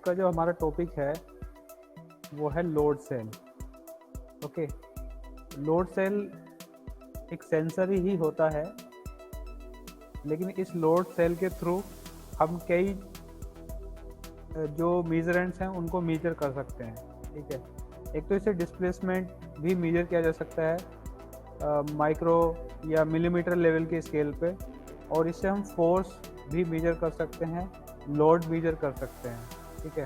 का जो हमारा टॉपिक है वो है load cell. Okay, load cell एक सेंसर ही होता है, लेकिन इस लोड सेल के थ्रू हम कई जो मेजरेंट्स हैं उनको मेजर कर सकते हैं। ठीक है, एक तो इसे डिस्प्लेसमेंट भी मेजर किया जा सकता है माइक्रो या मिलीमीटर लेवल के स्केल पे, और इससे हम फोर्स भी मेजर कर सकते हैं, लोड मेजर कर सकते हैं। ठीक है,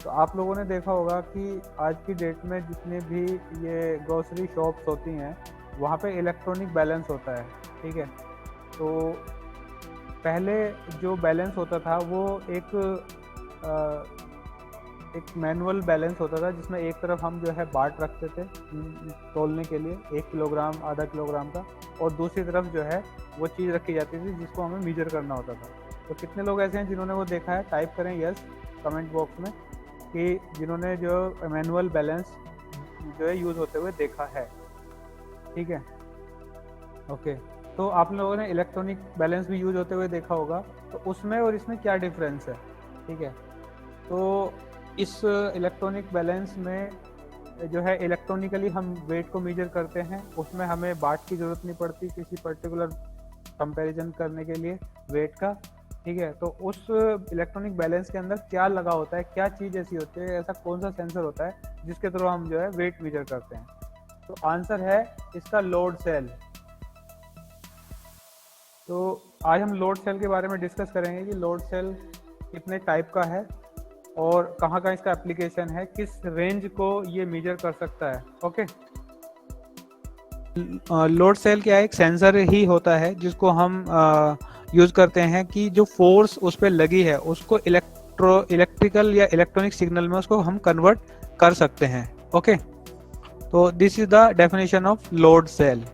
तो आप लोगों ने देखा होगा कि आज की डेट में जितने भी ये ग्रोसरी शॉप्स होती हैं वहाँ पे इलेक्ट्रॉनिक बैलेंस होता है। ठीक है, तो पहले जो बैलेंस होता था वो एक मैनुअल बैलेंस होता था, जिसमें एक तरफ हम जो है बाट रखते थे तोलने के लिए 1 किलोग्राम आधा किलोग्राम का, और दूसरी तरफ जो है वो चीज़ रखी जाती थी जिसको हमें मीजर करना होता था। तो कितने लोग ऐसे हैं जिन्होंने वो देखा है? टाइप करें यस कमेंट बॉक्स में कि जिन्होंने जो मैनुअल बैलेंस जो है यूज़ होते हुए देखा है। ठीक है, ओके, तो आप लोगों ने इलेक्ट्रॉनिक बैलेंस भी यूज होते हुए देखा होगा, तो उसमें और इसमें क्या डिफरेंस है? ठीक है, तो इस इलेक्ट्रॉनिक बैलेंस में जो है इलेक्ट्रॉनिकली हम वेट को मेजर करते हैं, उसमें हमें बाट की ज़रूरत नहीं पड़ती किसी पर्टिकुलर कंपैरिजन करने के लिए वेट का। ठीक है, तो उस इलेक्ट्रॉनिक बैलेंस के अंदर क्या लगा होता है, क्या चीज़ ऐसी होती है, ऐसा कौन सा सेंसर होता है जिसके थ्रू हम जो है वेट मेजर करते हैं? तो आंसर है इसका लोड सेल। तो आज हम लोड सेल के बारे में डिस्कस करेंगे कि लोड सेल कितने टाइप का है और कहाँ कहाँ इसका एप्लीकेशन है, किस रेंज को ये मेजर कर सकता है। ओके, लोड सेल क्या है? एक सेंसर ही होता है जिसको हम यूज़ करते हैं कि जो फोर्स उस पर लगी है उसको इलेक्ट्रिकल या इलेक्ट्रॉनिक सिग्नल में उसको हम कन्वर्ट कर सकते हैं। ओके, तो this is the definition of load cell.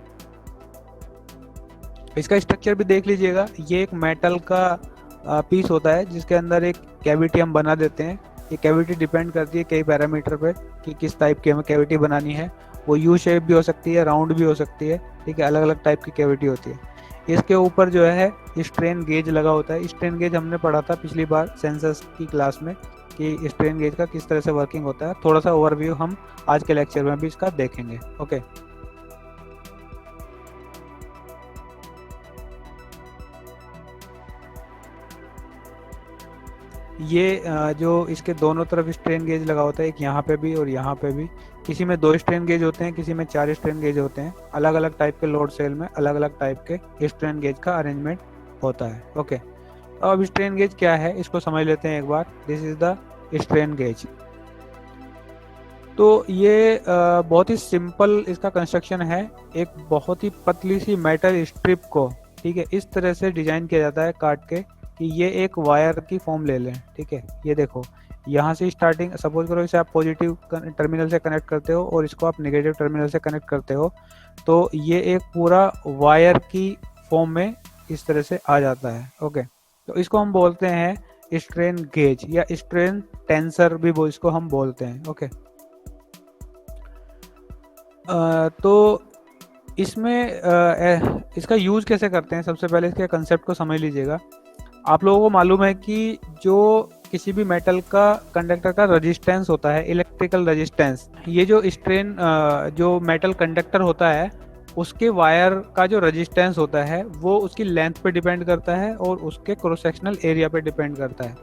इसका स्ट्रक्चर भी देख लीजिएगा, ये एक मेटल का पीस होता है जिसके अंदर एक कैविटी हम बना देते हैं। ये कैविटी डिपेंड करती है कई पैरामीटर पे कि किस टाइप की हमें कैविटी बनानी है। वो यू शेप भी हो सकती है, राउंड भी हो सकती है। ठीक है, अलग अलग टाइप की कैविटी होती है। इसके ऊपर जो है स्ट्रेन गेज लगा होता है। स्ट्रेन गेज हमने पढ़ा था पिछली बार सेंसर्स की क्लास में कि स्ट्रेन गेज का किस तरह से वर्किंग होता है। थोड़ा सा ओवरव्यू हम आज के लेक्चर में भी इसका देखेंगे। ओके, ये जो इसके दोनों तरफ स्ट्रेन गेज लगा होता है, एक यहाँ पे भी और यहाँ पे भी। किसी में 2 स्ट्रेन गेज होते हैं, किसी में 4 स्ट्रेन गेज होते हैं। अलग अलग टाइप के लोड सेल में अलग अलग टाइप के स्ट्रेन गेज का अरेंजमेंट होता है। ओके, तो अब स्ट्रेन गेज क्या है इसको समझ लेते हैं एक बार। This is the strain gauge. तो ये बहुत ही सिंपल इसका कंस्ट्रक्शन है। एक बहुत ही पतली सी मेटल स्ट्रिप को, ठीक है, इस तरह से डिजाइन किया जाता है काट के कि ये एक वायर की फॉर्म ले लें। ठीक है, ये देखो, यहाँ से स्टार्टिंग, सपोज करो इसे आप पॉजिटिव टर्मिनल से कनेक्ट करते हो और इसको आप नेगेटिव टर्मिनल से कनेक्ट करते हो, तो ये एक पूरा वायर की फॉर्म में इस तरह से आ जाता है। ओके, तो इसको हम बोलते हैं स्ट्रेन गेज या स्ट्रेन टेंसर भी इसको हम बोलते हैं। ओके, तो इसमें इसका यूज कैसे करते हैं? सबसे पहले इसके कंसेप्ट को समझ लीजिएगा। आप लोगों को मालूम है कि जो किसी भी मेटल का कंडक्टर का रेजिस्टेंस होता है, इलेक्ट्रिकल रेजिस्टेंस, ये जो स्ट्रेन जो मेटल कंडक्टर होता है उसके वायर का जो रेजिस्टेंस होता है वो उसकी लेंथ पे डिपेंड करता है और उसके क्रॉस सेक्शनल एरिया पे डिपेंड करता है।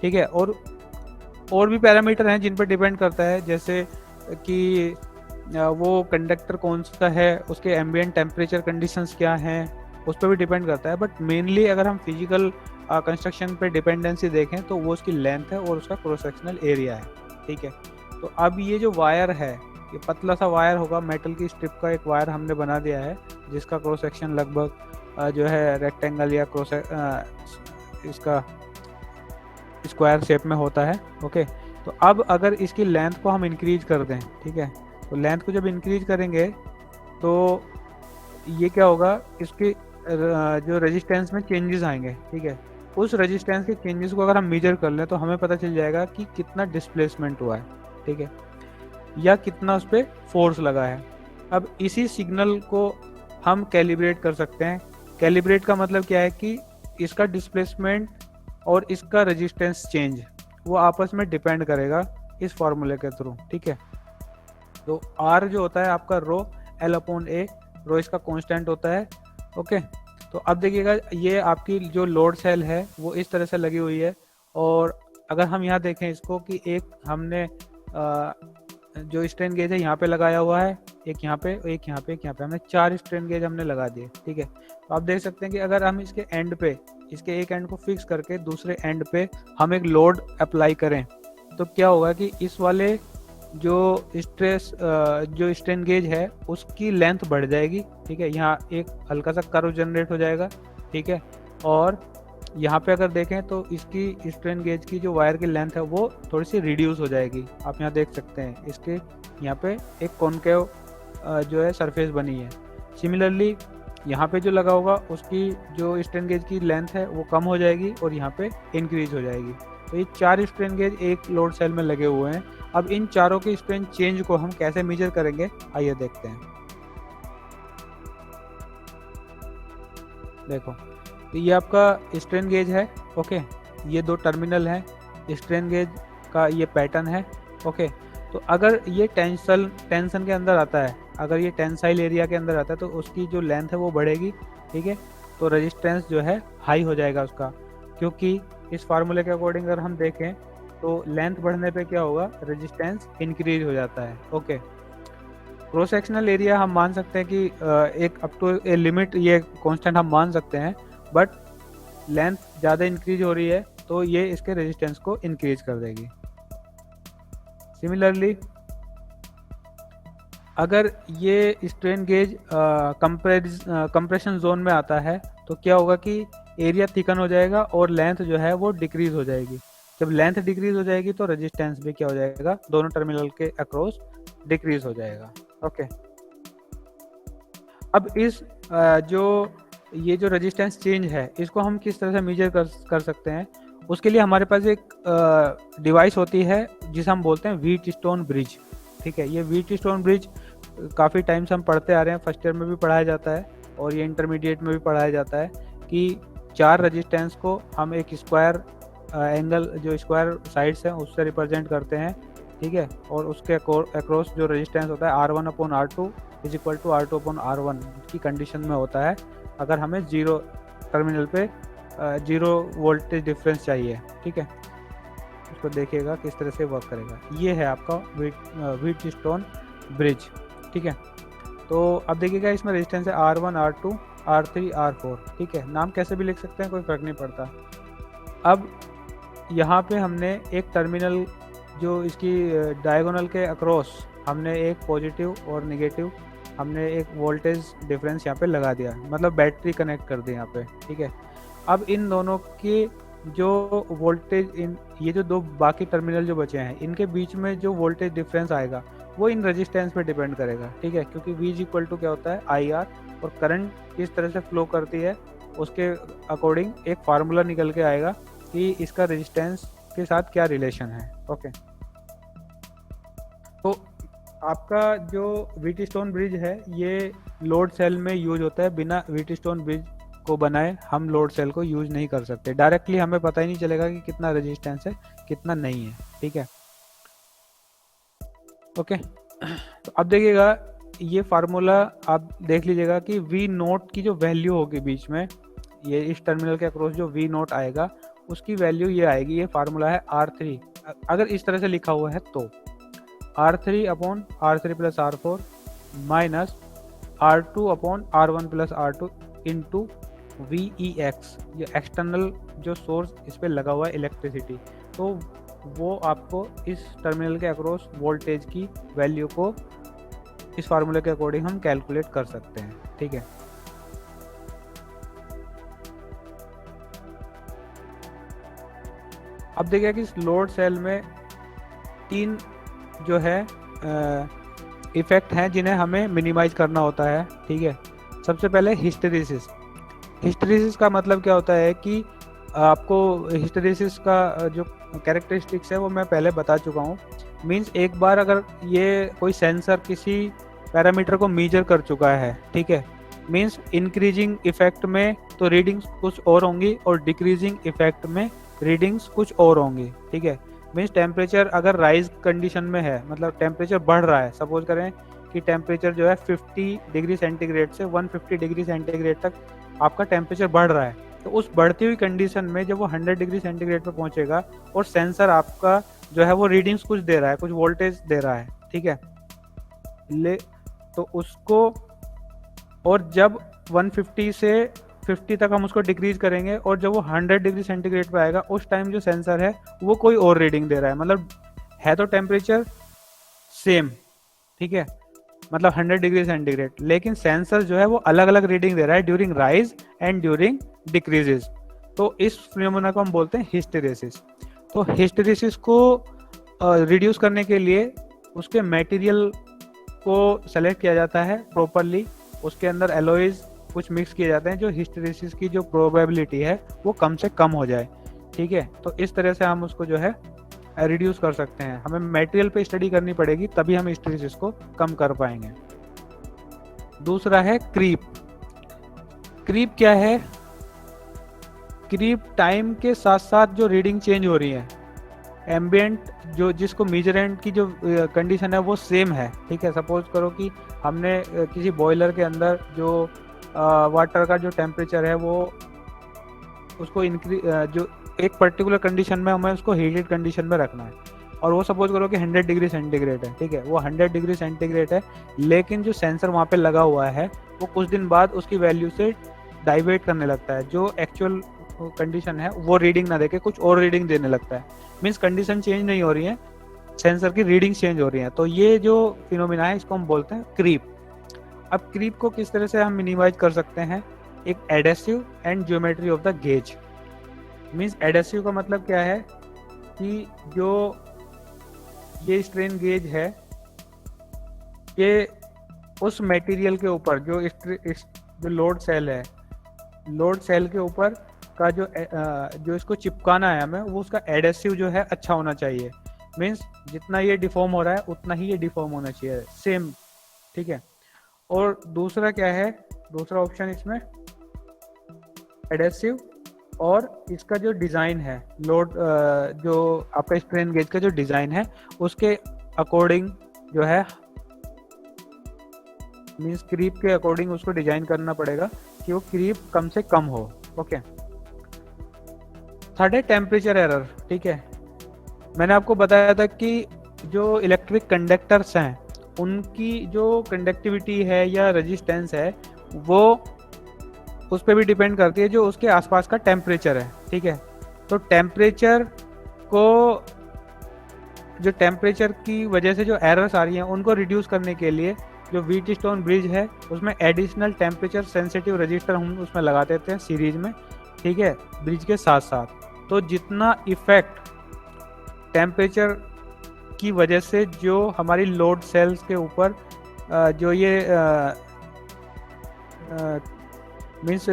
ठीक है, और भी पैरामीटर हैं जिन पर डिपेंड करता है, जैसे कि वो कंडक्टर कौन सा है, उसके एम्बिएंट टेम्परेचर कंडीशंस क्या हैं, उस पर भी डिपेंड करता है। बट मेनली अगर हम फिजिकल कंस्ट्रक्शन पे डिपेंडेंसी देखें तो वो उसकी लेंथ है और उसका क्रॉस सेक्शनल एरिया है। ठीक है, तो अब ये जो वायर है, ये पतला सा वायर होगा, मेटल की स्ट्रिप का एक वायर हमने बना दिया है जिसका क्रॉस सेक्शन लगभग जो है रेक्टेंगल या क्रॉस इसका स्क्वायर शेप में होता है। ओके, तो अब अगर इसकी लेंथ को हम इंक्रीज कर दें, ठीक है, तो लेंथ को जब इंक्रीज करेंगे तो ये क्या होगा, इसके जो रेजिस्टेंस में चेंजेस आएंगे। ठीक है, उस रेजिस्टेंस के चेंजेस को अगर हम मेजर कर लें तो हमें पता चल जाएगा कि कितना डिस्प्लेसमेंट हुआ है। ठीक है, या कितना उस पर फोर्स लगा है। अब इसी सिग्नल को हम कैलिब्रेट कर सकते हैं। कैलिब्रेट का मतलब क्या है कि इसका डिस्प्लेसमेंट और इसका रेजिस्टेंस चेंज वो आपस में डिपेंड करेगा इस फॉर्मूले के थ्रू, ठीक है। तो R जो होता है आपका रो L/A, रो इसका कांस्टेंट होता है, ओके। तो अब देखिएगा ये आपकी जो लोड सेल है वो इस तरह से लगी हुई है, और अगर हम यहाँ देखें इसको कि एक हमने जो स्ट्रेन गेज है यहाँ पे लगाया हुआ है, एक यहाँ पे, एक यहाँ पे, एक यहाँ पे, हमने 4 स्ट्रेन गेज हमने लगा दिए, ठीक है। तो आप देख सकते हैं कि अगर हम इसके एंड पे, इसके एक एंड को फिक्स करके दूसरे एंड पे हम एक लोड अप्लाई करें, तो क्या होगा कि इस वाले जो जो स्ट्रेन गेज है उसकी लेंथ बढ़ जाएगी, ठीक है। यहाँ एक हल्का सा कर्व जनरेट हो जाएगा, ठीक है। और यहाँ पे अगर देखें तो इसकी स्ट्रेन गेज की जो वायर की लेंथ है वो थोड़ी सी रिड्यूस हो जाएगी। आप यहाँ देख सकते हैं इसके यहाँ पे एक कॉनकेव जो है सरफेस बनी है। सिमिलरली यहाँ पे जो लगा होगा उसकी जो स्ट्रेन गेज की लेंथ है वो कम हो जाएगी और यहाँ पे इंक्रीज हो जाएगी। तो ये 4 स्ट्रेन गेज एक लोड सेल में लगे हुए हैं। अब इन चारों के स्ट्रेन चेंज को हम कैसे मेजर करेंगे, आइए देखते हैं। देखो, तो ये आपका स्ट्रेन गेज है, ओके। ये 2 टर्मिनल है, स्ट्रेन गेज का ये पैटर्न है, ओके। तो अगर ये टेंशन के अंदर आता है, अगर ये टेंसाइल एरिया के अंदर आता है तो उसकी जो लेंथ है वो बढ़ेगी, ठीक है। तो रेजिस्टेंस जो है हाई हो जाएगा उसका, क्योंकि इस फार्मूले के अकॉर्डिंग अगर हम देखें तो लेंथ बढ़ने पे क्या होगा, रेजिस्टेंस इंक्रीज हो जाता है, ओके। क्रॉस सेक्शनल एरिया हम मान सकते हैं कि एक अप टू ए लिमिट ये कांस्टेंट हम मान सकते हैं, बट लेंथ ज़्यादा इंक्रीज हो रही है तो ये इसके रेजिस्टेंस को इंक्रीज कर देगी। सिमिलरली अगर ये स्ट्रेन गेज कंप्रेशन जोन में आता है तो क्या होगा कि एरिया थिकन हो जाएगा और लेंथ जो है वो डिक्रीज हो जाएगी। जब लेंथ डिक्रीज हो जाएगी तो रेजिस्टेंस भी क्या हो जाएगा, दोनों टर्मिनल के अक्रॉस डिक्रीज हो जाएगा, ओके। अब इस ये जो रेजिस्टेंस चेंज है इसको हम किस तरह से मेजर कर सकते हैं, उसके लिए हमारे पास एक डिवाइस होती है जिसे हम बोलते हैं व्हीटस्टोन ब्रिज, ठीक है। ये व्हीटस्टोन ब्रिज काफ़ी टाइम से हम पढ़ते आ रहे हैं, फर्स्ट ईयर में भी पढ़ाया जाता है और ये इंटरमीडिएट में भी पढ़ाया जाता है कि 4 रेजिस्टेंस को हम एक स्क्वायर एंगल, जो स्क्वायर साइड्स हैं उससे रिप्रेजेंट करते हैं, ठीक है। और उसके अक्रॉस जो रेजिस्टेंस होता है R1/R2 is equal to R2/R1 की कंडीशन में होता है अगर हमें 0 टर्मिनल पे 0 वोल्टेज डिफरेंस चाहिए, ठीक है। उसको देखिएगा किस तरह से वर्क करेगा। ये है आपका व्हीटस्टोन ब्रिज, ठीक है। तो अब देखिएगा इसमें रेजिस्टेंस है R1, R2, R3, R4, ठीक है। नाम कैसे भी लिख सकते हैं, कोई फर्क नहीं पड़ता। अब यहाँ पे हमने एक टर्मिनल जो इसकी डायगोनल के अक्रॉस हमने एक पॉजिटिव और नेगेटिव हमने एक वोल्टेज डिफरेंस यहाँ पे लगा दिया, मतलब बैटरी कनेक्ट कर दी यहाँ पे, ठीक है। अब इन दोनों की जो वोल्टेज, इन ये जो 2 बाकी टर्मिनल जो बचे हैं इनके बीच में जो वोल्टेज डिफरेंस आएगा वो इन रेजिस्टेंस पे डिपेंड करेगा, ठीक है। क्योंकि V इज इक्वल टू क्या होता है IR, और करंट किस तरह से फ्लो करती है उसके अकॉर्डिंग एक फार्मूला निकल के आएगा कि इसका रेजिस्टेंस के साथ क्या रिलेशन है, ओके। तो आपका जो व्हीटस्टोन ब्रिज है ये लोड सेल में यूज होता है। बिना व्हीटस्टोन ब्रिज को बनाए हम लोड सेल को यूज नहीं कर सकते। डायरेक्टली हमें पता ही नहीं चलेगा कि कितना रेजिस्टेंस है कितना नहीं है, ठीक है, ओके। तो अब देखिएगा ये फार्मूला आप देख लीजिएगा कि V0 की जो वैल्यू होगी बीच में, ये इस टर्मिनल के अक्रॉस जो V0 आएगा उसकी वैल्यू ये आएगी। ये फार्मूला है R3, अगर इस तरह से लिखा हुआ है तो R3/R3+R4 minus R2/R1+R2 into VEX, ये एक्सटर्नल जो सोर्स इस पर लगा हुआ है इलेक्ट्रिसिटी, तो वो आपको इस टर्मिनल के अक्रॉस वोल्टेज की वैल्यू को इस फार्मूले के अकॉर्डिंग हम कैलकुलेट कर सकते हैं, ठीक है। अब देखिए कि इस लोड सेल में 3 जो है इफेक्ट हैं जिन्हें हमें मिनिमाइज करना होता है, ठीक है। सबसे पहले हिस्टेरिसिस। हिस्टेरिसिस का मतलब क्या होता है कि आपको हिस्टेरिसिस का जो कैरेक्टरिस्टिक्स है वो मैं पहले बता चुका हूँ। मींस एक बार अगर ये कोई सेंसर किसी पैरामीटर को मेजर कर चुका है, ठीक है, मींस इंक्रीजिंग इफेक्ट में तो रीडिंग्स कुछ और होंगी और डिक्रीजिंग इफेक्ट में रीडिंग्स कुछ और होंगी, ठीक है। मीन्स टेम्परेचर अगर राइज कंडीशन में है, मतलब टेम्परेचर बढ़ रहा है, सपोज करें कि टेम्परेचर जो है 50 डिग्री सेंटीग्रेड से 150 डिग्री सेंटीग्रेड तक आपका टेम्परेचर बढ़ रहा है, तो उस बढ़ती हुई कंडीशन में जब वो 100 डिग्री सेंटीग्रेड पे पहुंचेगा और सेंसर आपका जो है वो रीडिंग्स कुछ दे रहा है, कुछ वोल्टेज दे रहा है, ठीक है, तो उसको, और जब 150 से 50 तक हम उसको डिक्रीज करेंगे और जब वो 100 डिग्री सेंटीग्रेड पे आएगा उस टाइम जो सेंसर है वो कोई और रीडिंग दे रहा है, मतलब है तो टेम्परेचर सेम, ठीक है, मतलब 100 डिग्री सेंटीग्रेड, लेकिन सेंसर जो है वो अलग अलग रीडिंग दे रहा है during rise and during decreases. तो इस फिनोमेना को हम बोलते हैं हिस्टेरेसिस। तो हिस्टेरेसिस को रिड्यूस करने के लिए उसके मटेरियल को सेलेक्ट किया जाता है प्रॉपरली, उसके अंदर एलॉयज कुछ मिक्स किए जाते हैं जो हिस्टेरेसिस की जो प्रोबेबिलिटी है वो कम से कम हो जाए, ठीक है। तो इस तरह से हम उसको जो है रिड्यूस कर सकते हैं। हमें मटेरियल पे स्टडी करनी पड़ेगी तभी हम हिस्टेरेसिस को कम कर पाएंगे। दूसरा है क्रीप। क्रीप क्या है? क्रीप टाइम के साथ साथ जो रीडिंग चेंज हो रही है, एम्बिएंट जो जिसको मेजरेंट की जो कंडीशन है वो सेम है, ठीक है। सपोज करो कि हमने किसी बॉयलर के अंदर जो वाटर का जो टेम्परेचर है वो उसको जो एक पर्टिकुलर कंडीशन में हमें उसको हीटेड कंडीशन में रखना है, और वो सपोज करो कि 100 डिग्री सेंटीग्रेड है, ठीक है, वो 100 डिग्री सेंटीग्रेड है, लेकिन जो सेंसर वहाँ पे लगा हुआ है वो कुछ दिन बाद उसकी वैल्यू से डाइवेट करने लगता है, जो एक्चुअल कंडीशन है वो रीडिंग ना देके कुछ और रीडिंग देने लगता है। मीन्स कंडीशन चेंज नहीं हो रही है, सेंसर की रीडिंग चेंज हो रही है। तो ये जो फिनोमिना है इसको हम बोलते हैं क्रीप। अब क्रीप को किस तरह से हम मिनिमाइज कर सकते हैं? एक adhesive and geometry of the gauge. Means adhesive का मतलब क्या है कि जो ये स्ट्रेन गेज है ये उस मटेरियल के ऊपर जो लोड सेल है, लोड सेल के ऊपर का जो इसको चिपकाना है हमें, वो उसका एडेसिव जो है अच्छा होना चाहिए। मीन्स जितना ये डिफॉर्म हो रहा है उतना ही ये डिफॉर्म होना चाहिए, सेम, ठीक है। और दूसरा क्या है? दूसरा ऑप्शन इसमें एडेसिव और इसका जो डिज़ाइन है, लोड जो आपका स्ट्रेन गेज का जो डिज़ाइन है उसके अकॉर्डिंग जो है, मीन्स क्रीप के अकॉर्डिंग उसको डिजाइन करना पड़ेगा कि वो क्रीप कम से कम हो। ओके। थर्ड है टेम्परेचर एरर, ठीक है। मैंने आपको बताया था कि जो इलेक्ट्रिक कंडक्टर्स हैं उनकी जो कंडक्टिविटी है या रेजिस्टेंस है वो उस पर भी डिपेंड करती है जो उसके आसपास का टेम्परेचर है, ठीक है। तो टेम्परेचर को, जो टेम्परेचर की वजह से जो एरर्स आ रही हैं उनको रिड्यूस करने के लिए जो व्हीटस्टोन ब्रिज है उसमें एडिशनल टेम्परेचर सेंसिटिव रजिस्टर हम उसमें लगा देते हैं सीरीज में, ठीक है, ब्रिज के साथ साथ। तो जितना इफेक्ट टेम्परेचर की वजह से जो हमारी लोड सेल्स के ऊपर जो ये मीन्स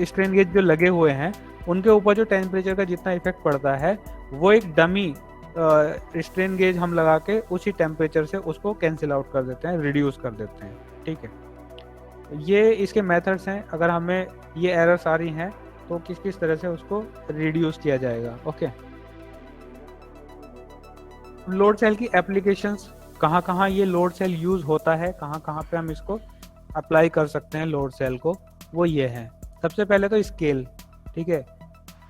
स्ट्रेन गेज जो लगे हुए हैं उनके ऊपर जो टेम्परेचर का जितना इफेक्ट पड़ता है वो एक डमी स्ट्रेन गेज हम लगा के उसी टेम्परेचर से उसको कैंसिल आउट कर देते हैं, रिड्यूस कर देते हैं, ठीक है। ये इसके मेथड्स हैं। अगर हमें ये एरर्स आ रही हैं तो किस किस तरह से उसको रिड्यूस किया जाएगा। ओके। लोड सेल की एप्लीकेशंस, कहाँ कहाँ ये लोड सेल यूज होता है, कहाँ कहाँ पे हम इसको अप्लाई कर सकते हैं लोड सेल को, वो ये है। सबसे पहले तो स्केल, ठीक है,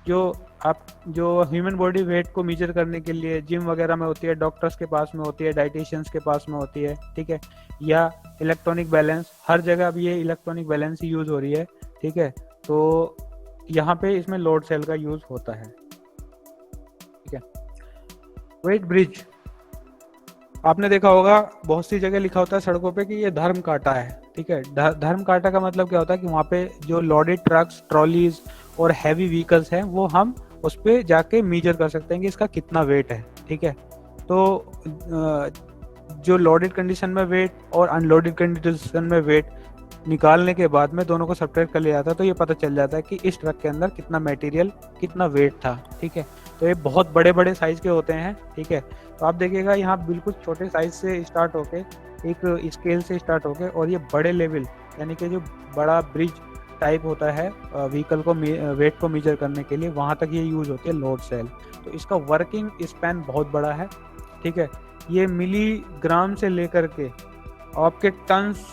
जो ह्यूमन बॉडी वेट को मेजर करने के लिए जिम वगैरह में होती है, डॉक्टर्स के पास में होती है, डाइटिशियंस के पास में होती है, ठीक है, या इलेक्ट्रॉनिक बैलेंस, हर जगह अब ये इलेक्ट्रॉनिक बैलेंस ही यूज हो रही है, ठीक है। तो यहाँ पे इसमें लोड सेल का यूज होता है, ठीक है। वेट ब्रिज, आपने देखा होगा बहुत सी जगह लिखा होता है सड़कों पे कि ये धर्म कांटा है, ठीक है। धर्म कांटा का मतलब क्या होता है कि वहाँ पे जो लोडेड ट्रक्स, ट्रॉलीज और हैवी व्हीकल्स हैं वो हम उस पर जाके मेजर कर सकते हैं कि इसका कितना वेट है, ठीक है। तो जो लोडेड कंडीशन में वेट और अनलोडेड कंडीशन में वेट निकालने के बाद में दोनों को सब्ट्रैक्ट कर लिया जाता है, तो ये पता चल जाता है कि इस ट्रक के अंदर कितना मटेरियल, कितना वेट था, ठीक है। तो ये बहुत बड़े बड़े साइज के होते हैं, ठीक है। तो आप देखिएगा यहाँ बिल्कुल छोटे साइज से स्टार्ट होके एक स्केल से स्टार्ट होके और ये बड़े लेवल यानी कि जो बड़ा ब्रिज टाइप होता है व्हीकल को वेट को मेजर करने के लिए, वहाँ तक ये यूज होती है लोड सेल। तो इसका वर्किंग स्पैन बहुत बड़ा है, ठीक है। ये मिलीग्राम से लेकर के आपके टन्स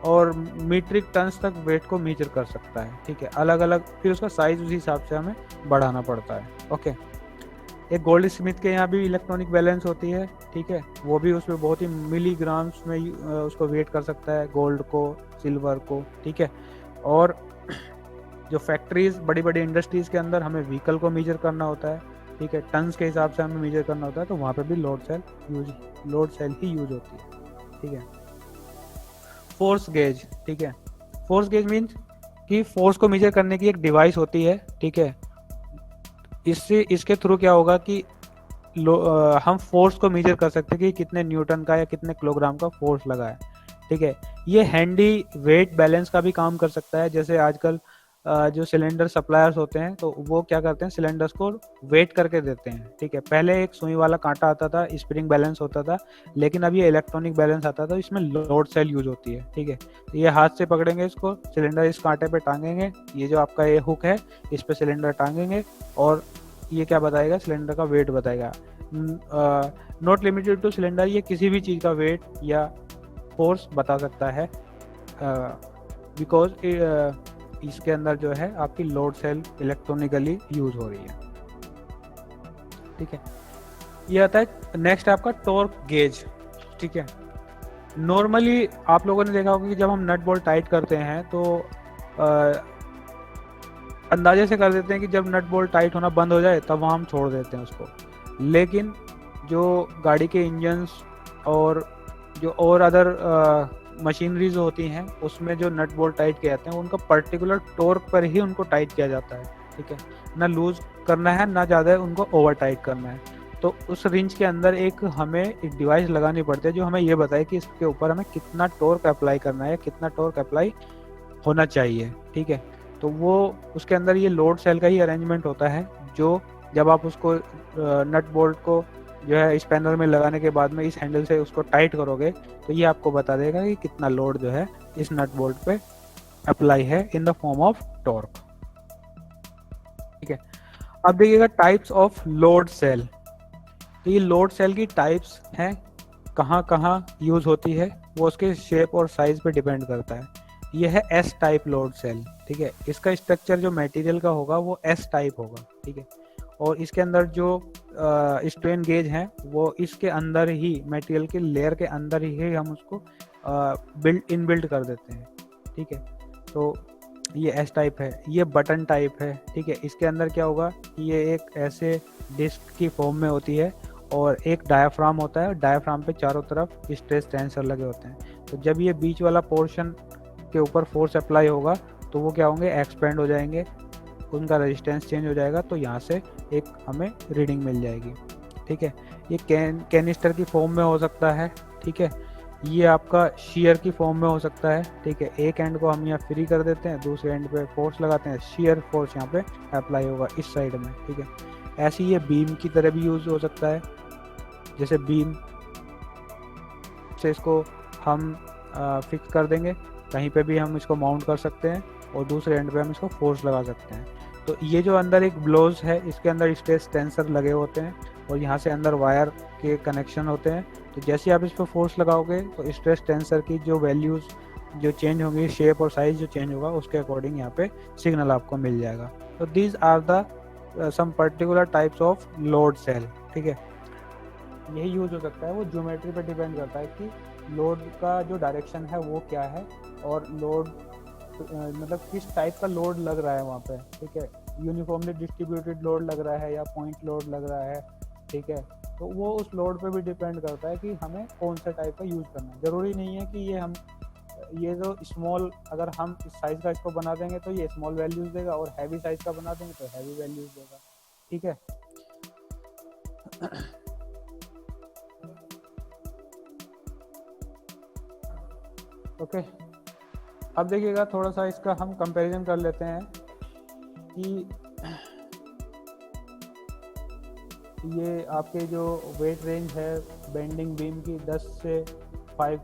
और मीट्रिक टन्स तक वेट को मेजर कर सकता है, ठीक है। अलग अलग फिर उसका साइज उसी हिसाब से हमें बढ़ाना पड़ता है, ओके। एक गोल्ड स्मिथ के यहाँ भी इलेक्ट्रॉनिक बैलेंस होती है, ठीक है। वो भी उसमें बहुत ही मिलीग्राम्स में उसको वेट कर सकता है, गोल्ड को, सिल्वर को, ठीक है। और जो फैक्ट्रीज, बड़ी बड़ी इंडस्ट्रीज के अंदर हमें व्हीकल को मेजर करना होता है, ठीक है, टन्स के हिसाब से हमें मेजर करना होता है, तो वहाँ पे भी लोड सेल ही यूज होती है, ठीक है। फोर्स गेज, ठीक है। फोर्स गेज मीन्स कि फोर्स को मेजर करने की एक डिवाइस होती है, ठीक है। इसके थ्रू क्या होगा कि हम फोर्स को मेजर कर सकते हैं कि कितने न्यूटन का या कितने किलोग्राम का फोर्स लगा है, ठीक है। ये हैंडी वेट बैलेंस का भी काम कर सकता है। जैसे आजकल जो सिलेंडर सप्लायर्स होते हैं, तो वो क्या करते हैं, सिलेंडर्स को वेट करके देते हैं, ठीक है। पहले एक सुई वाला कांटा आता था, स्प्रिंग बैलेंस होता था, लेकिन अब ये इलेक्ट्रॉनिक बैलेंस आता था, इसमें लोड सेल यूज होती है, ठीक है। तो ये हाथ से पकड़ेंगे इसको, सिलेंडर इस कांटे पे टांगेंगे, ये जो आपका ये हुक है इस पे सिलेंडर टांगेंगे, और ये क्या बताएगा, सिलेंडर का वेट बताएगा। नॉट लिमिटेड टू सिलेंडर, ये किसी भी चीज़ का वेट या फोर्स बता सकता है, बिकॉज इसके अंदर जो है आपकी लोड सेल इलेक्ट्रॉनिकली यूज हो रही है, ठीक है। ये आता है नेक्स्ट आपका टॉर्क गेज, ठीक है। नॉर्मली आप लोगों ने देखा होगा कि जब हम नट बोल्ट टाइट करते हैं तो अंदाजे से कर देते हैं कि जब नट बोल्ट टाइट होना बंद हो जाए तब वहाँ हम छोड़ देते हैं उसको, लेकिन जो गाड़ी के इंजन्स और जो और अदर मशीनरीज होती हैं उसमें जो नट बोल्ट टाइट किए जाते हैं उनका पर्टिकुलर टॉर्क पर ही उनको टाइट किया जाता है, ठीक है। ना लूज करना है ना ज़्यादा उनको ओवर टाइट करना है। तो उस रिंच के अंदर हमें एक डिवाइस लगानी पड़ती है जो हमें ये बताए कि इसके ऊपर हमें कितना टॉर्क अप्लाई करना है, कितना टॉर्क अप्लाई होना चाहिए, ठीक है। तो वो उसके अंदर ये लोड सेल का ही अरेंजमेंट होता है, जो जब आप उसको नट बोल्ट को जो है स्पैनर में लगाने के बाद में इस हैंडल से उसको टाइट करोगे तो ये आपको बता देगा कि कितना लोड जो है इस नट बोल्ट पे अप्लाई है in the form of torque, ठीक है। अब देखिएगा टाइप्स ऑफ लोड सेल। तो ये लोड सेल की टाइप्स हैं, कहाँ कहाँ यूज होती है वो उसके शेप और साइज पे डिपेंड करता है। ये है एस टाइप लोड सेल, ठीक है। इसका स्ट्रक्चर जो मटेरियल का होगा वो एस टाइप होगा, ठीक है। और इसके अंदर जो स्ट्रेन गेज हैं वो इसके अंदर ही, मटेरियल के लेयर के अंदर ही हम उसको बिल्ड कर देते हैं, ठीक है। तो ये एस टाइप है। ये बटन टाइप है, ठीक है। इसके अंदर क्या होगा, ये एक ऐसे डिस्क की फॉर्म में होती है और एक डायाफ्राम होता है, डायाफ्राम पे चारों तरफ स्ट्रेस टेंसर लगे होते हैं। तो जब ये बीच वाला पोर्शन के ऊपर फोर्स अप्लाई होगा तो वो क्या होंगे, एक्सपेंड हो जाएंगे, उनका रेजिस्टेंस चेंज हो जाएगा, तो यहाँ से एक हमें रीडिंग मिल जाएगी, ठीक है। ये कैनिस्टर की फॉर्म में हो सकता है, ठीक है। ये आपका शेयर की फॉर्म में हो सकता है, ठीक है। एक एंड को हम यहाँ फ्री कर देते हैं, दूसरे एंड पे फोर्स लगाते हैं, शेयर फोर्स यहाँ पे अप्लाई होगा इस साइड में, ठीक है। ऐसे ये बीम की तरह भी यूज हो सकता है, जैसे बीम से इसको हम फिक्स कर देंगे, कहीं पे भी हम इसको माउंट कर सकते हैं और दूसरे एंड पे हम इसको फोर्स लगा सकते हैं। तो ये जो अंदर एक ब्लोज है इसके अंदर स्ट्रेस टेंसर लगे होते हैं और यहाँ से अंदर वायर के कनेक्शन होते हैं। तो जैसे आप इस पर फोर्स लगाओगे तो स्ट्रेस टेंसर की जो वैल्यूज जो चेंज होंगी, शेप और साइज जो चेंज होगा उसके अकॉर्डिंग यहाँ पे सिग्नल आपको मिल जाएगा। तो these are the some particular types of load cell, ठीक है। यही यूज हो सकता है, वो ज्योमेट्री पे डिपेंड करता है कि लोड का जो डायरेक्शन है वो क्या है और लोड मतलब किस टाइप का लोड लग रहा है वहाँ पे, ठीक है। यूनिफॉर्मली डिस्ट्रीब्यूटेड लोड लग रहा है या पॉइंट लोड लग रहा है, ठीक है। तो वो उस लोड पे भी डिपेंड करता है कि हमें कौन सा टाइप का यूज़ करना है। ज़रूरी नहीं है कि ये जो स्मॉल, अगर हम इस साइज़ का इसको बना देंगे तो ये स्मॉल वैल्यूज़ देगा और हैवी साइज़ का बना देंगे तो हैवी वैल्यूज़ देगा, ठीक है। ओके, अब देखिएगा थोड़ा सा इसका हम कंपैरिजन कर लेते हैं कि ये आपके जो वेट रेंज है बेंडिंग बीम की 10 से 5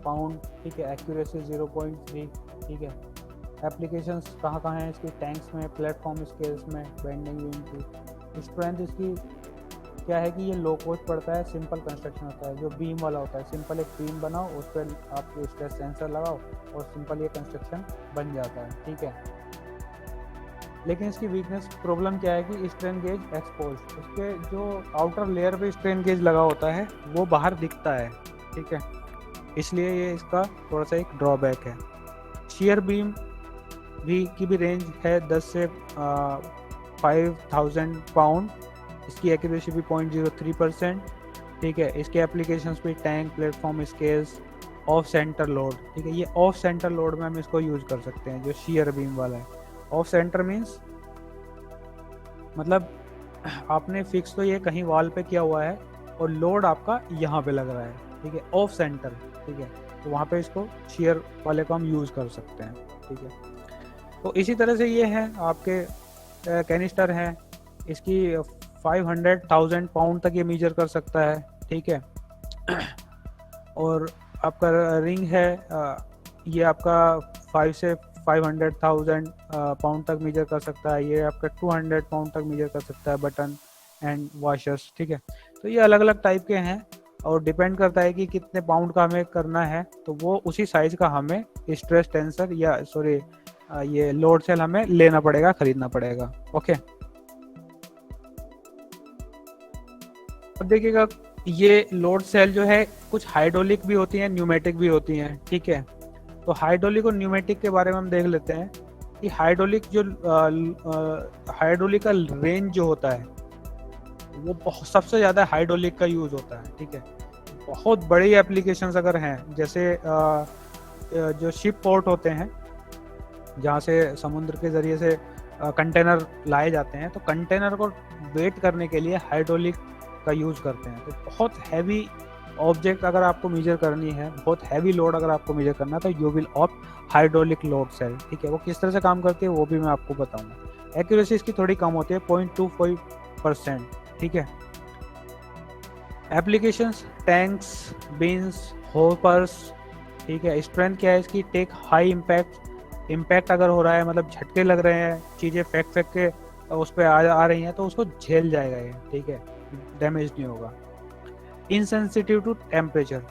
पाउंड, ठीक है। एक्यूरेसी 0.3, ठीक है। एप्लीकेशंस कहाँ कहाँ हैं इसकी, टैंक्स में, प्लेटफॉर्म स्केल्स में, बेंडिंग बीम की। स्ट्रेंथ इसकी क्या है कि ये लो कॉस्ट पड़ता है, सिंपल कंस्ट्रक्शन होता है, जो बीम वाला होता है, सिंपल एक बीम बनाओ, उस पर आप स्ट्रेस सेंसर लगाओ और सिंपल ये कंस्ट्रक्शन बन जाता है, ठीक है। लेकिन इसकी वीकनेस प्रॉब्लम क्या है कि स्ट्रेन गेज एक्सपोज, उसके जो आउटर लेयर पे स्ट्रेन गेज लगा होता है वो बाहर दिखता है, ठीक है, इसलिए ये इसका थोड़ा सा एक ड्रॉबैक है। शेयर बीम भी की भी रेंज है 10 से 5000 पाउंड, इसकी एक्यूरेसी भी 0.03%, ठीक है। इसके एप्लीकेशंस भी tank, platform scales, of centre load, ठीक है। ये ऑफ सेंटर लोड में हम इसको यूज कर सकते हैं, जो शेयर बीम वाला है। ऑफ सेंटर मीन्स मतलब आपने फिक्स तो ये कहीं वॉल पे किया हुआ है और लोड आपका यहाँ पे लग रहा है, ठीक है, ऑफ सेंटर, ठीक है, तो वहाँ पे इसको शेयर वाले को हम यूज़ कर सकते हैं, ठीक है। तो इसी तरह से ये है आपके कैनिस्टर हैं, इसकी 500,000 पाउंड तक ये मेजर कर सकता है, ठीक है। और आपका रिंग है ये आपका 5 से 500,000 पाउंड तक मेजर कर सकता है, ये आपका 200 पाउंड तक मेजर कर सकता है, बटन एंड वॉशर्स, ठीक है। तो ये अलग अलग टाइप के हैं और डिपेंड करता है कि कितने पाउंड का हमें करना है, तो वो उसी साइज का हमें स्ट्रेस टेंसर या सॉरी ये लोड सेल हमें लेना पड़ेगा, खरीदना पड़ेगा, ओके। अब देखिएगा ये लोड सेल जो है कुछ हाइड्रोलिक भी होती हैं, न्यूमेटिक भी होती हैं, ठीक है। तो हाइड्रोलिक और न्यूमेटिक के बारे में हम देख लेते हैं कि हाइड्रोलिक जो हाइड्रोलिक का रेंज जो होता है वो बहुत सबसे ज़्यादा हाइड्रोलिक का यूज़ होता है, ठीक है। बहुत बड़ी एप्लीकेशंस अगर हैं, जैसे जो शिप पोर्ट होते हैं जहाँ से समुद्र के ज़रिए से कंटेनर लाए जाते हैं, तो कंटेनर को वेट करने के लिए हाइड्रोलिक का यूज़ करते हैं। तो बहुत हैवी ऑब्जेक्ट अगर आपको मेजर करनी है, बहुत हैवी लोड अगर आपको मेजर करना है, तो you will opt hydraulic load cell, ठीक है। वो किस तरह से काम करती है वो भी मैं आपको बताऊंगा। एक्यूरेसी इसकी थोड़ी कम होती है, 0.25%, ठीक है। एप्लीकेशंस टैंक्स, बीन्स, होपर्स, ठीक है। स्ट्रेंथ क्या है इसकी, टेक हाई इम्पैक्ट अगर हो रहा है, मतलब झटके लग रहे हैं, चीज़ें फेंक के उस पर आ रही हैं, तो उसको झेल जाएगा ये, ठीक है, डैमेज नहीं होगा। इनसेंसिटिव टू टेम्परेचर,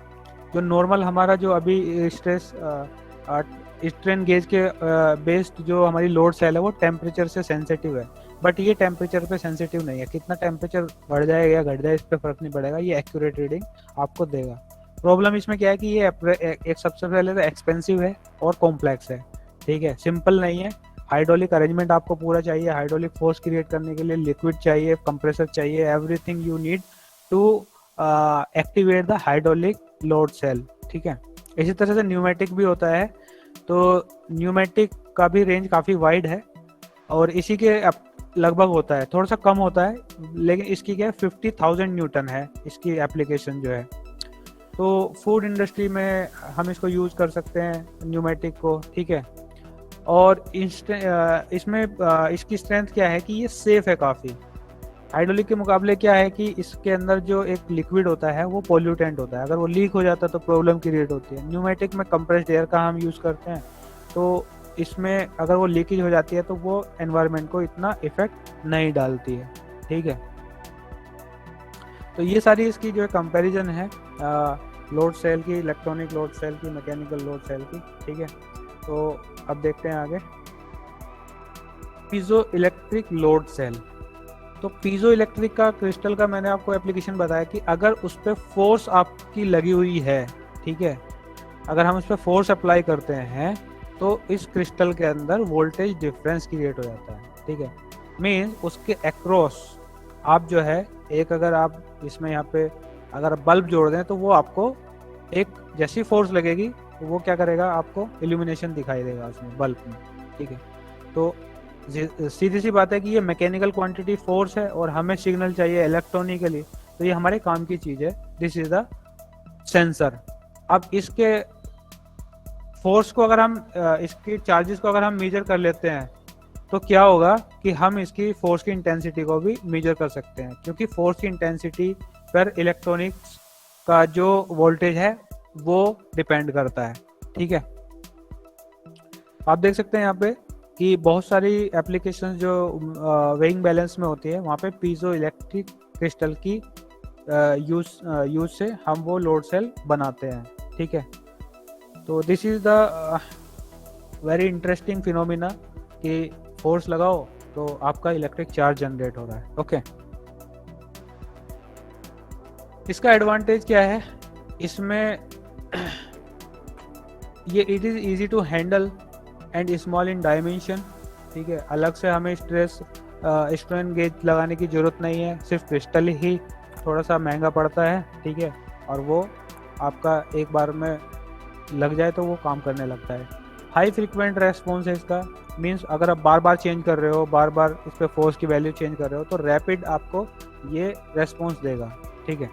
जो नॉर्मल हमारा जो अभी स्ट्रेन गेज के बेस्ड जो हमारी लोड सेल है वो टेम्परेचर से सेंसिटिव है, बट ये टेम्परेचर पे सेंसिटिव नहीं है। कितना टेम्परेचर बढ़ जाएगा या घट जाए इस पर फर्क नहीं पड़ेगा, ये एक्यूरेट रीडिंग आपको देगा। प्रॉब्लम इसमें क्या है कि ये एक सबसे पहले तो एक्सपेंसिव है और कॉम्प्लेक्स है, ठीक है, सिंपल नहीं है। हाइड्रोलिक अरेंजमेंट आपको पूरा चाहिए, हाइड्रोलिक फोर्स क्रिएट करने के लिए लिक्विड चाहिए, कंप्रेसर चाहिए, everything you need to activate the hydraulic load cell, ठीक है। इसी तरह से न्यूमेटिक भी होता है, तो न्यूमेटिक का भी रेंज काफ़ी वाइड है और इसी के लगभग होता है, थोड़ा सा कम होता है, लेकिन इसकी क्या है 50,000 न्यूटन है इसकी एप्लीकेशन जो है। तो फूड इंडस्ट्री में हम इसको यूज़ कर सकते हैं न्यूमेटिक को, ठीक है। और इसमें इसकी स्ट्रेंथ क्या है कि ये सेफ है काफ़ी। हाइड्रोलिक के मुकाबले क्या है कि इसके अंदर जो एक लिक्विड होता है वो पोल्यूटेंट होता है, अगर वो लीक हो जाता है तो प्रॉब्लम क्रिएट होती है। न्यूमेटिक में कंप्रेस्ड एयर का हम यूज़ करते हैं, तो इसमें अगर वो लीकेज हो जाती है तो वो एनवायरनमेंट को इतना इफेक्ट नहीं डालती है, ठीक है। तो ये सारी इसकी जो है कंपैरिजन है लोड सेल की, इलेक्ट्रॉनिक लोड सेल की, मैकेनिकल लोड सेल की, ठीक है। तो अब देखते हैं आगे पीजो इलेक्ट्रिक लोड सेल। तो पीजो इलेक्ट्रिक का क्रिस्टल का मैंने आपको एप्लीकेशन बताया कि अगर उस पर फोर्स आपकी लगी हुई है, ठीक है, अगर हम उस पर फोर्स अप्लाई करते हैं तो इस क्रिस्टल के अंदर वोल्टेज डिफरेंस क्रिएट हो जाता है, ठीक है। मीन्स उसके अक्रॉस आप जो है एक अगर आप इसमें यहाँ पे अगर बल्ब जोड़ दें तो वो आपको एक जैसी फोर्स लगेगी तो वो क्या करेगा, आपको इल्यूमिनेशन दिखाई देगा उसमें बल्ब में, ठीक है। तो सीधी सी बात है कि ये मैकेनिकल क्वांटिटी फोर्स है और हमें सिग्नल चाहिए इलेक्ट्रॉनिकली, तो ये हमारे काम की चीज़ है। This is the sensor. अब इसके फोर्स को अगर हम इसकी चार्जेस को अगर हम मेजर कर लेते हैं तो क्या होगा कि हम इसकी फोर्स की इंटेंसिटी को भी मेजर कर सकते हैं, क्योंकि फोर्स की इंटेंसिटी पर इलेक्ट्रॉनिक्स का जो वोल्टेज है वो डिपेंड करता है, ठीक है। आप देख सकते हैं यहाँ पे कि बहुत सारी एप्लीकेशन जो वेइंग बैलेंस में होती है, वहाँ पे पीजो इलेक्ट्रिक क्रिस्टल की यूज से हम वो लोड सेल बनाते हैं। ठीक है, तो this is the very interesting phenomena कि फोर्स लगाओ तो आपका इलेक्ट्रिक चार्ज जनरेट हो रहा है। ओके, इसका एडवांटेज क्या है, इसमें ये it is easy to handle and small in dimension. ठीक है, अलग से हमें स्ट्रेन गेज लगाने की ज़रूरत नहीं है, सिर्फ क्रिस्टल ही थोड़ा सा महंगा पड़ता है। ठीक है, और वो आपका एक बार में लग जाए तो वो काम करने लगता है। हाई फ्रीक्वेंट रेस्पॉन्स है इसका, मीन्स अगर आप बार बार चेंज कर रहे हो, बार बार इस पर फोर्स की वैल्यू चेंज कर रहे हो, तो रैपिड आपको ये रेस्पॉन्स देगा। ठीक है,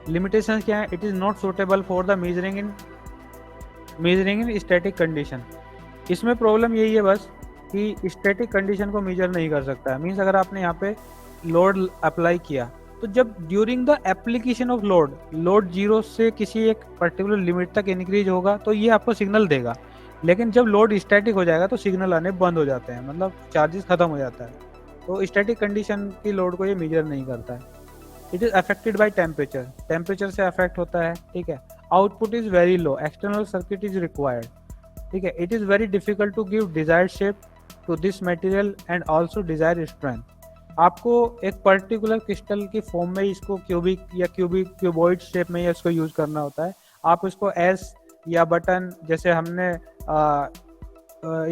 लिमिटेशंस क्या है, it is not suitable for the measuring in static condition. इसमें प्रॉब्लम यही है बस कि स्टैटिक कंडीशन को मेजर नहीं कर सकता है। मीन्स अगर आपने यहाँ पे लोड अप्लाई किया, तो जब during the application of load zero से किसी एक पर्टिकुलर लिमिट तक इंक्रीज होगा तो ये आपको सिग्नल देगा, लेकिन जब लोड स्टैटिक हो जाएगा तो सिग्नल आने बंद हो जाते हैं, मतलब चार्जेस खत्म हो जाता है। तो स्टैटिक कंडीशन की लोड को ये मेजर नहीं करता है। It is affected by temperature से अफेक्ट होता है। ठीक है, output is very low, external circuit is required. ठीक है, it is very difficult to give desired shape to this material and also desired strength. आपको एक पर्टिकुलर क्रिस्टल की फॉर्म में इसको क्यूबॉइड शेप में इसको यूज करना होता है। आप इसको एस या बटन, जैसे हमने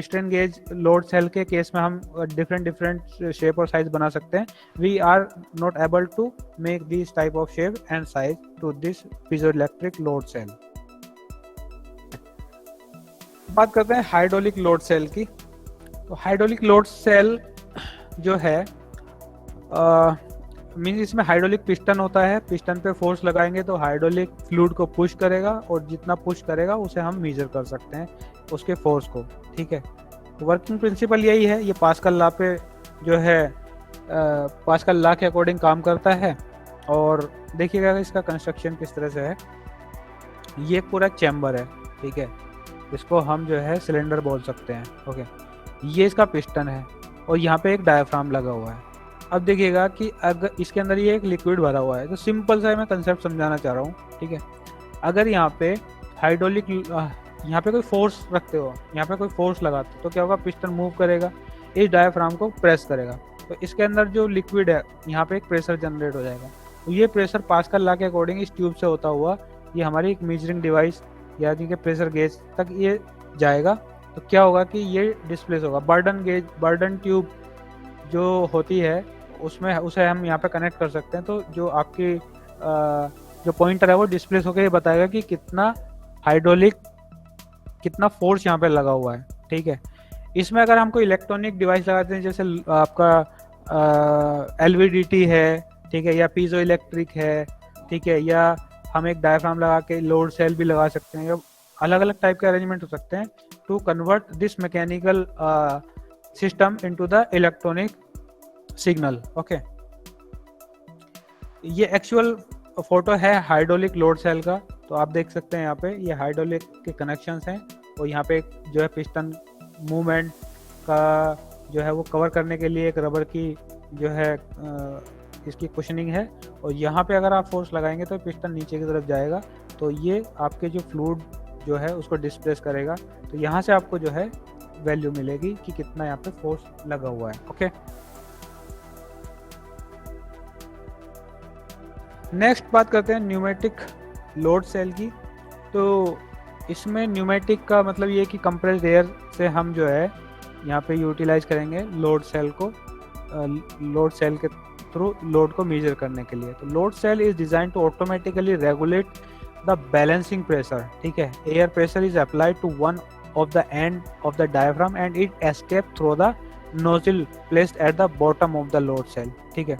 स्ट्रेन गेज लोड सेल के केस में हम डिफरेंट शेप और साइज बना सकते हैं। We are not able to make this type of shape and size to this piezoelectric load cell. बात करते हैं हाइड्रोलिक लोड सेल की। तो हाइड्रोलिक लोड सेल जो है मीन्स इसमें हाइड्रोलिक पिस्टन होता है। पिस्टन पे फोर्स लगाएंगे तो हाइड्रोलिक फ्लूइड को पुश करेगा, और जितना पुश करेगा उसे हम मेजर कर सकते हैं उसके फोर्स को। ठीक है, वर्किंग प्रिंसिपल यही है, ये पास्कल लॉ पे जो है पास्कल लॉ के अकॉर्डिंग काम करता है। और देखिएगा इसका कंस्ट्रक्शन किस तरह से है। ये पूरा चैम्बर है। ठीक है, इसको हम जो है सिलेंडर बोल सकते हैं। ओके, ये इसका पिस्टन है और यहाँ पे एक डायाफ्राम लगा हुआ है। अब देखिएगा कि अगर इसके अंदर ये एक लिक्विड भरा हुआ है, तो सिंपल सा मैं कंसेप्ट समझाना चाह रहा हूँ। ठीक है, अगर यहाँ पे हाइड्रोलिक यहाँ पे कोई फोर्स रखते हो, यहाँ पे कोई फोर्स लगाते हो, तो क्या होगा, पिस्टन मूव करेगा, इस डायाफ्राम को प्रेस करेगा, तो इसके अंदर जो लिक्विड है यहाँ पे एक प्रेशर जनरेट हो जाएगा। तो ये प्रेशर पास्कल लॉ के अकॉर्डिंग इस ट्यूब से होता हुआ ये हमारी एक मेजरिंग डिवाइस यानी कि प्रेशर गेज तक ये जाएगा। तो क्या होगा कि ये डिस्प्लेस होगा। बर्डन ट्यूब जो होती है उसमें उसे हम यहाँ पे कनेक्ट कर सकते हैं, तो जो आपकी जो पॉइंटर है वो डिस्प्लेस होकर ये बताएगा कि कितना फोर्स यहाँ पे लगा हुआ है। ठीक है, इसमें अगर हम कोई इलेक्ट्रॉनिक डिवाइस लगाते हैं, जैसे आपका LVDT है, ठीक है, या पीजो इलेक्ट्रिक है, ठीक है, या हम एक डायफ्राम लगा के लोड सेल भी लगा सकते हैं, या अलग अलग टाइप के अरेंजमेंट हो सकते हैं to convert this mechanical system into the electronic signal. Okay, ये एक्चुअल फोटो है हाइड्रोलिक लोड सेल का। तो आप देख सकते हैं यहाँ पे ये हाइड्रोलिक के कनेक्शंस हैं, और यहाँ पे जो है पिस्टन मूवमेंट का जो है वो कवर करने के लिए एक रबर की जो है इसकी कुशनिंग है, और यहाँ पे अगर आप फोर्स लगाएंगे तो पिस्टन नीचे की तरफ जाएगा, तो ये आपके जो फ्लूइड जो है उसको डिस्प्लेस करेगा। तो यहाँ से आपको जो है वैल्यू मिलेगी कि कितना यहाँ पे फोर्स लगा हुआ है। ओके, नेक्स्ट बात करते हैं न्यूमेटिक लोड सेल की। तो इसमें न्यूमेटिक का मतलब ये कि कंप्रेस्ड एयर से हम जो है यहाँ पे यूटिलाइज करेंगे लोड सेल को, लोड सेल के थ्रू लोड को मेजर करने के लिए। तो load cell is design to automatically regulate the balancing pressure. ठीक है, air pressure is applied to one of the end of the diaphragm and it escape through the nozzle placed at the bottom of the load cell. ठीक है,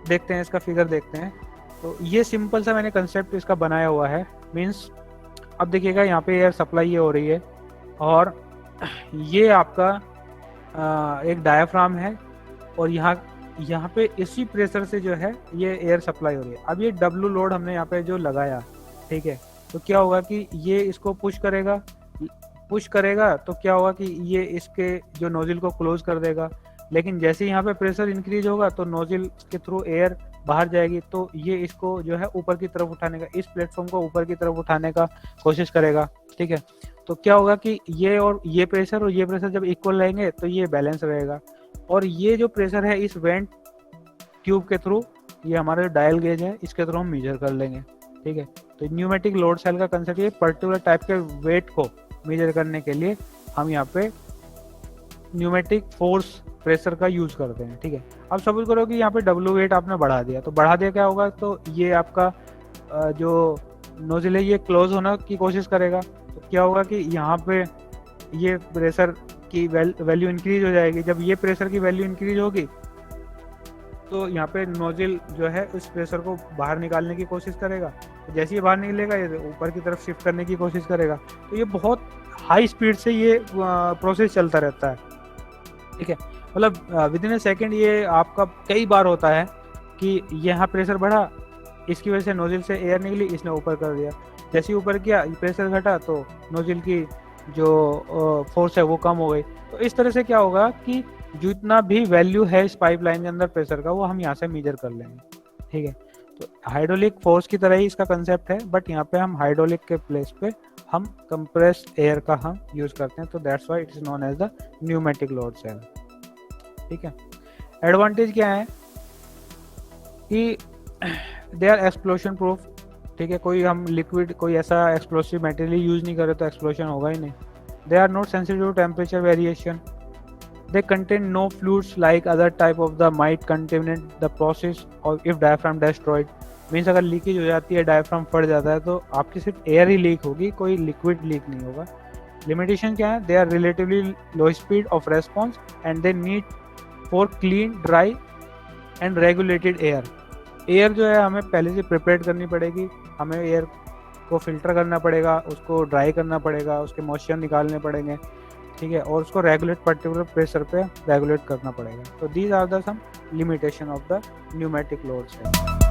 देखते हैं इसका figure देखते हैं। तो ये सिंपल सा मैंने कंसेप्ट इसका बनाया हुआ है। मींस अब देखिएगा यहाँ पे एयर सप्लाई ये हो रही है, और ये आपका एक डायाफ्राम है, और यहाँ पे इसी प्रेशर से जो है ये एयर सप्लाई हो रही है। अब ये W लोड हमने यहाँ पे जो लगाया, ठीक है, तो क्या होगा कि ये इसको पुश करेगा, पुश करेगा तो क्या होगा कि ये इसके जो नोजल को क्लोज कर देगा, लेकिन जैसे ही यहाँ पे प्रेशर इंक्रीज होगा तो नोजल के थ्रू एयर बाहर जाएगी, तो ये इसको जो है ऊपर की तरफ उठाने का, इस प्लेटफॉर्म को ऊपर की तरफ उठाने का कोशिश करेगा। ठीक है, तो क्या होगा कि ये और ये प्रेशर जब इक्वल रहेंगे तो ये बैलेंस रहेगा। और ये जो प्रेशर है इस वेंट ट्यूब के थ्रू, ये हमारा जो डायल गेज है इसके थ्रू हम मेजर कर लेंगे। ठीक है, तो न्यूमेटिक लोड सेल का कंसेप्ट ये पर्टिकुलर टाइप के वेट को मेजर करने के लिए हम यहाँ पे न्यूमेटिक फोर्स प्रेशर का यूज करते हैं। ठीक है, अब सपोज करो कि यहाँ पे डब्ल्यू वेट आपने बढ़ा दिया, तो बढ़ा दिया क्या होगा, तो ये आपका जो नोजल है ये क्लोज होने की कोशिश करेगा। तो क्या होगा कि यहाँ पे ये प्रेशर की वैल्यू इंक्रीज हो जाएगी। जब ये प्रेशर की वैल्यू इंक्रीज होगी तो यहाँ पे नोजल जो है उस प्रेशर को बाहर निकालने की कोशिश करेगा। तो जैसे ही बाहर निकलेगा ये ऊपर की तरफ शिफ्ट करने की कोशिश करेगा। तो ये बहुत हाई स्पीड से ये प्रोसेस चलता रहता है। ठीक है, मतलब विद इन अ सेकेंड ये आपका कई बार होता है कि यहाँ प्रेशर बढ़ा, इसकी वजह से नोजल से एयर निकली, इसने ऊपर कर दिया। जैसे ही ऊपर किया प्रेशर घटा तो नोजल की जो फोर्स है वो कम हो गई। तो इस तरह से क्या होगा कि जितना भी वैल्यू है इस पाइपलाइन के अंदर प्रेशर का वो हम यहाँ से मेजर कर लेंगे। ठीक है, तो हाइड्रोलिक फोर्स की तरह ही इसका कंसेप्ट है, बट यहाँ पे हम हाइड्रोलिक के प्लेस पे हम कंप्रेस्ड एयर का हम यूज करते हैं। तो that's why it is known as the pneumatic load cell. ठीक है, एडवांटेज क्या है कि दे आर एक्सप्लोजन प्रूफ। ठीक है, कोई हम लिक्विड कोई ऐसा एक्सप्लोसिव मटेरियल यूज नहीं करे तो एक्सप्लोजन होगा ही नहीं। They are not sensitive to temperature variation. They contain no fluids like other type of the might contaminate the process or if diaphragm destroyed। Means अगर लीकेज हो जाती है, डायफ्राम फट जाता है, तो आपकी सिर्फ एयर ही लीक होगी, कोई लिक्विड लीक नहीं होगा। लिमिटेशन क्या है, they are relatively low speed of response and they need for clean dry and regulated air. Air जो है हमें पहले से प्रिपेयर करनी पड़ेगी, हमें एयर को फिल्टर करना पड़ेगा, उसको ड्राई करना पड़ेगा, उसके मॉइस्चर निकालने पड़ेंगे। ठीक है, और उसको रेगुलेट पर्टिकुलर प्रेशर पे रेगुलेट करना पड़ेगा। तो these are the some limitation of the pneumatic load cell.